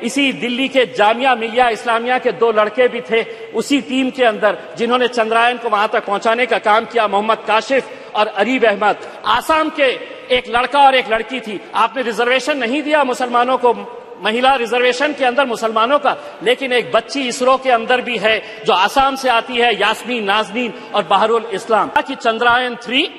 इसी दिल्ली के जामिया मिलिया इस्लामिया के 2 लड़के भी थे उसी टीम के अंदर जिन्होंने चंद्रयान को वहां तक पहुंचाने का काम किया, मोहम्मद काशिफ और अरीब अहमद। आसाम के एक लड़का और एक लड़की थी। आपने रिजर्वेशन नहीं दिया मुसलमानों को, महिला रिजर्वेशन के अंदर मुसलमानों का, लेकिन एक बच्ची इसरो के अंदर भी है जो आसाम से आती है, यास्मीन नाजनीन और बहरुल इस्लाम। कि चंद्रयान 3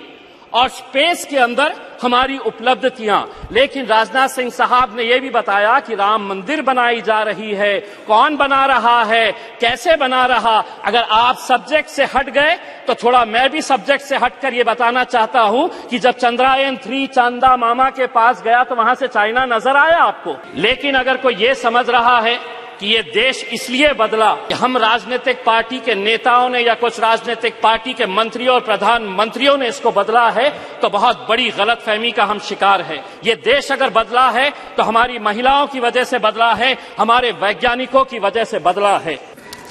और स्पेस के अंदर हमारी उपलब्धियां, लेकिन राजनाथ सिंह साहब ने यह भी बताया कि राम मंदिर बनाई जा रही है। कौन बना रहा है, कैसे बना रहा? अगर आप सब्जेक्ट से हट गए तो थोड़ा मैं भी सब्जेक्ट से हटकर यह बताना चाहता हूं कि जब चंद्रयान 3 चांदा मामा के पास गया तो वहां से चाइना नजर आया आपको। लेकिन अगर कोई ये समझ रहा है कि ये देश इसलिए बदला कि हम राजनीतिक पार्टी के नेताओं ने या कुछ राजनीतिक पार्टी के मंत्रियों और प्रधानमंत्रियों ने इसको बदला है, तो बहुत बड़ी गलतफहमी का हम शिकार है। ये देश अगर बदला है तो हमारी महिलाओं की वजह से बदला है, हमारे वैज्ञानिकों की वजह से बदला है।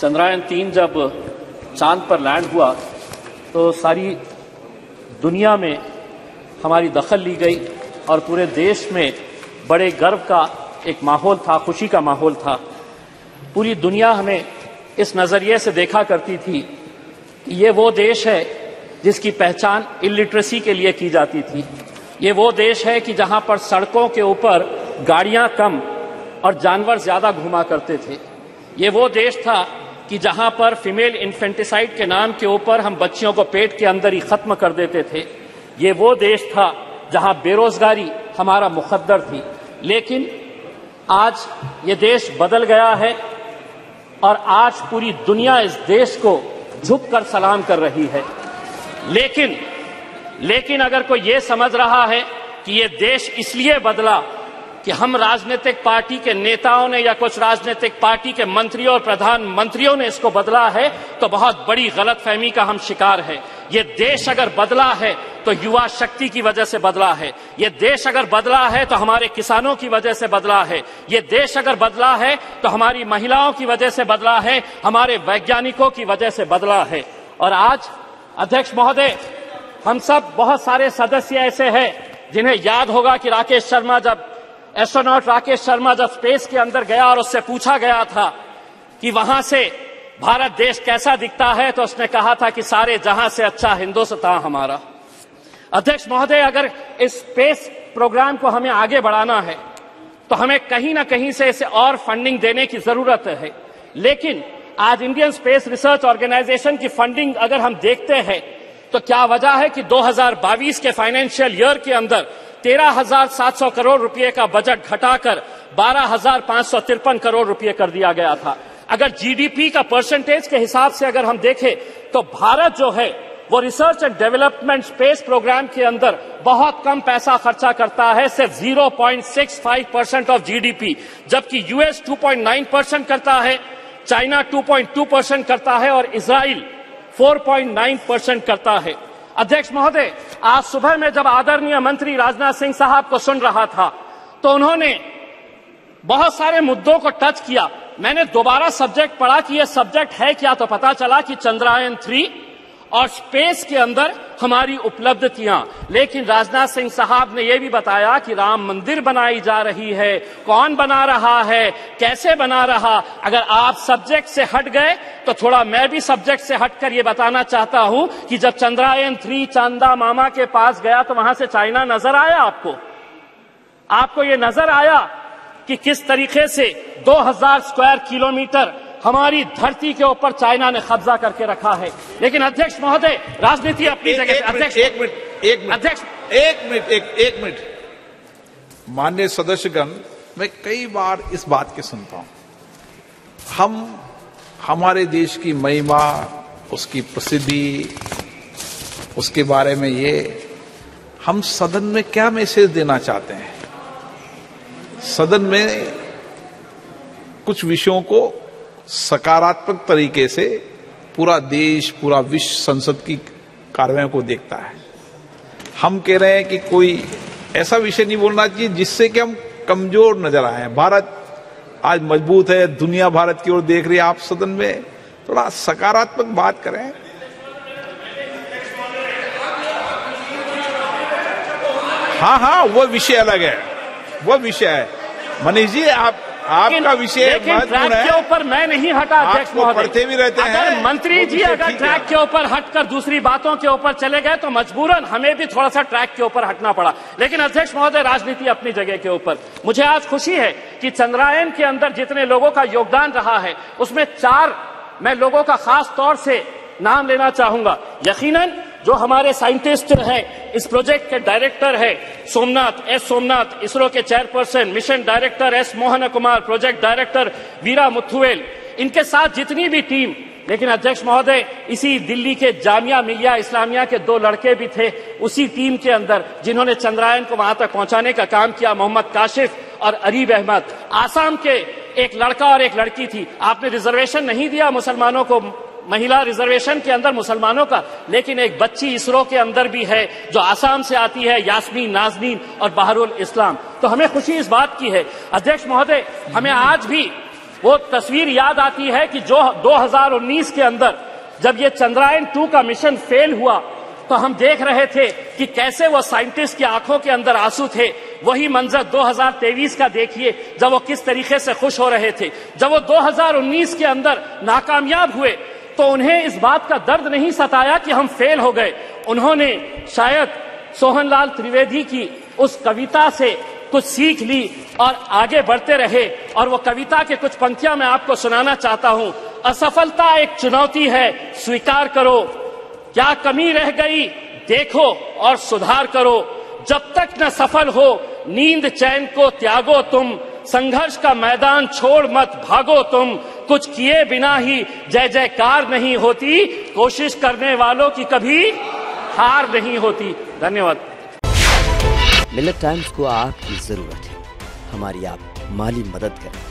चंद्रयान 3 जब चांद पर लैंड हुआ तो सारी दुनिया में हमारी दखल ली गई और पूरे देश में बड़े गर्व का एक माहौल था, खुशी का माहौल था। पूरी दुनिया हमें इस नजरिए से देखा करती थी कि ये वो देश है जिसकी पहचान इलिटरेसी के लिए की जाती थी। ये वो देश है कि जहां पर सड़कों के ऊपर गाड़ियां कम और जानवर ज्यादा घुमा करते थे। ये वो देश था कि जहां पर फीमेल इन्फेंटिसाइड के नाम के ऊपर हम बच्चियों को पेट के अंदर ही खत्म कर देते थे। ये वो देश था जहां बेरोजगारी हमारा मुकद्दर थी। लेकिन आज ये देश बदल गया है और आज पूरी दुनिया इस देश को झुककर सलाम कर रही है। लेकिन अगर कोई ये समझ रहा है कि ये देश इसलिए बदला कि हम राजनीतिक पार्टी के नेताओं ने या कुछ राजनीतिक पार्टी के मंत्रियों और प्रधानमंत्रियों ने इसको बदला है, तो बहुत बड़ी गलतफहमी का हम शिकार है। ये देश अगर बदला है तो युवा शक्ति की वजह से बदला है। ये देश अगर बदला है तो हमारे किसानों की वजह से बदला है। ये देश अगर बदला है तो हमारी महिलाओं की वजह से बदला है, हमारे वैज्ञानिकों की वजह से बदला है। और आज अध्यक्ष महोदय, हम सब बहुत सारे सदस्य ऐसे हैं जिन्हें याद होगा कि एस्ट्रोनॉट राकेश शर्मा जब स्पेस के अंदर गया और उससे पूछा गया था कि वहां से भारत देश कैसा दिखता है, तो उसने कहा था कि सारे जहां से अच्छा हिंदुस्तान हमारा। अध्यक्ष महोदय, अगर इस स्पेस प्रोग्राम को हमें आगे बढ़ाना है तो हमें कहीं ना कहीं से इसे और फंडिंग देने की जरूरत है। लेकिन आज इंडियन स्पेस रिसर्च ऑर्गेनाइजेशन की फंडिंग अगर हम देखते हैं तो क्या वजह है कि 2022 के फाइनेंशियल ईयर के अंदर 13,700 करोड़ रुपए का बजट घटाकर 12,553 करोड़ रुपए कर दिया गया था। अगर जीडीपी का परसेंटेज के हिसाब से अगर हम देखें तो भारत जो है वो research and development space program के अंदर बहुत कम पैसा खर्चा करता है, सिर्फ 0.65% ऑफ जीडीपी, जबकि यूएस 2.9% करता है, चाइना 2.2% करता है और इजराइल 4.9% करता है। अध्यक्ष महोदय, आज सुबह में जब आदरणीय मंत्री राजनाथ सिंह साहब को सुन रहा था तो उन्होंने बहुत सारे मुद्दों को टच किया। मैंने दोबारा सब्जेक्ट पढ़ा कि यह सब्जेक्ट है क्या, तो पता चला कि चंद्रयान 3 और स्पेस के अंदर हमारी उपलब्धियां, लेकिन राजनाथ सिंह साहब ने यह भी बताया कि राम मंदिर बनाई जा रही है। कौन बना रहा है, कैसे बना रहा? अगर आप सब्जेक्ट से हट गए तो थोड़ा मैं भी सब्जेक्ट से हटकर यह बताना चाहता हूं कि जब चंद्रयान 3 चांदा मामा के पास गया तो वहां से चाइना नजर आया आपको ये नजर आया कि किस तरीके से 2000 स्क्वायर किलोमीटर हमारी धरती के ऊपर चाइना ने कब्जा करके रखा है। लेकिन अध्यक्ष महोदय, राजनीति अपनी जगह। एक मिनट माननीय सदस्यगण, मैं कई बार इस बात के सुनता हूं, हम हमारे देश की महिमा, उसकी प्रसिद्धि, उसके बारे में हम सदन में क्या मैसेज देना चाहते हैं? सदन में कुछ विषयों को सकारात्मक तरीके से पूरा देश, पूरा विश्व संसद की कार्रवाई को देखता है। हम कह रहे हैं कि कोई ऐसा विषय नहीं बोलना चाहिए जिससे कि हम कमजोर नजर आए। भारत आज मजबूत है, दुनिया भारत की ओर देख रही है। आप सदन में थोड़ा सकारात्मक बात करें। हाँ, वो विषय अलग है, वो विषय है। मनीष जी, आपका विषय लेकिन ट्रैक के ऊपर मैं नहीं हटा अध्यक्ष महोदय। पढ़ते भी रहते हैं। अगर मंत्री जी अगर ट्रैक के ऊपर हटकर दूसरी बातों के ऊपर चले गए तो मजबूरन हमें भी थोड़ा सा ट्रैक के ऊपर हटना पड़ा। लेकिन अध्यक्ष महोदय, राजनीति अपनी जगह के ऊपर। मुझे आज खुशी है कि चंद्रायन के अंदर जितने लोगों का योगदान रहा है उसमें 4 मैं लोगों का खास तौर से नाम लेना चाहूंगा। यकीनन जो हमारे साइंटिस्ट हैं, इस प्रोजेक्ट के डायरेक्टर है एस सोमनाथ, इसरो के chairperson, mission director S Mohan Kumar, project director Veera Muthuvel, इनके साथ जितनी भी टीम। लेकिन अध्यक्ष महोदय, इसी दिल्ली के जामिया मिलिया इस्लामिया के 2 लड़के भी थे उसी टीम के अंदर जिन्होंने चंद्रायन को वहां तक पहुंचाने का काम किया, मोहम्मद काशिफ और अरीब अहमद। आसाम के एक लड़का और एक लड़की थी। आपने रिजर्वेशन नहीं दिया मुसलमानों को, महिला रिजर्वेशन के अंदर मुसलमानों का, लेकिन एक बच्ची इसरो के अंदर भी है जो आसाम से आती है, यास्मीन नाजनीन और बहरुल इस्लाम। तो हमें खुशी इस बात की है अध्यक्ष महोदय, हमें आज भी वो तस्वीर याद आती है कि जो 2019 के अंदर जब ये चंद्रायन 2 का मिशन फेल हुआ तो हम देख रहे थे कि कैसे वो साइंटिस्ट की आंखों के अंदर आंसू थे। वही मंजर 2023 का देखिए, जब वो किस तरीके से खुश हो रहे थे। जब वो 2019 के अंदर नाकामयाब हुए तो उन्हें इस बात का दर्द नहीं सताया कि हम फेल हो गए। उन्होंने शायद सोहनलाल त्रिवेदी की उस कविता से कुछ सीख ली और आगे बढ़ते रहे। और वो कविता के कुछ पंक्तियां मैं आपको सुनाना चाहता हूं। असफलता एक चुनौती है, स्वीकार करो, क्या कमी रह गई देखो और सुधार करो, जब तक न सफल हो नींद चैन को त्यागो तुम, संघर्ष का मैदान छोड़ मत भागो तुम, कुछ किए बिना ही जय जयकार नहीं होती, कोशिश करने वालों की कभी हार नहीं होती। धन्यवाद। मिलेट टाइम्स को आपकी जरूरत है, हमारी आप माली मदद करें।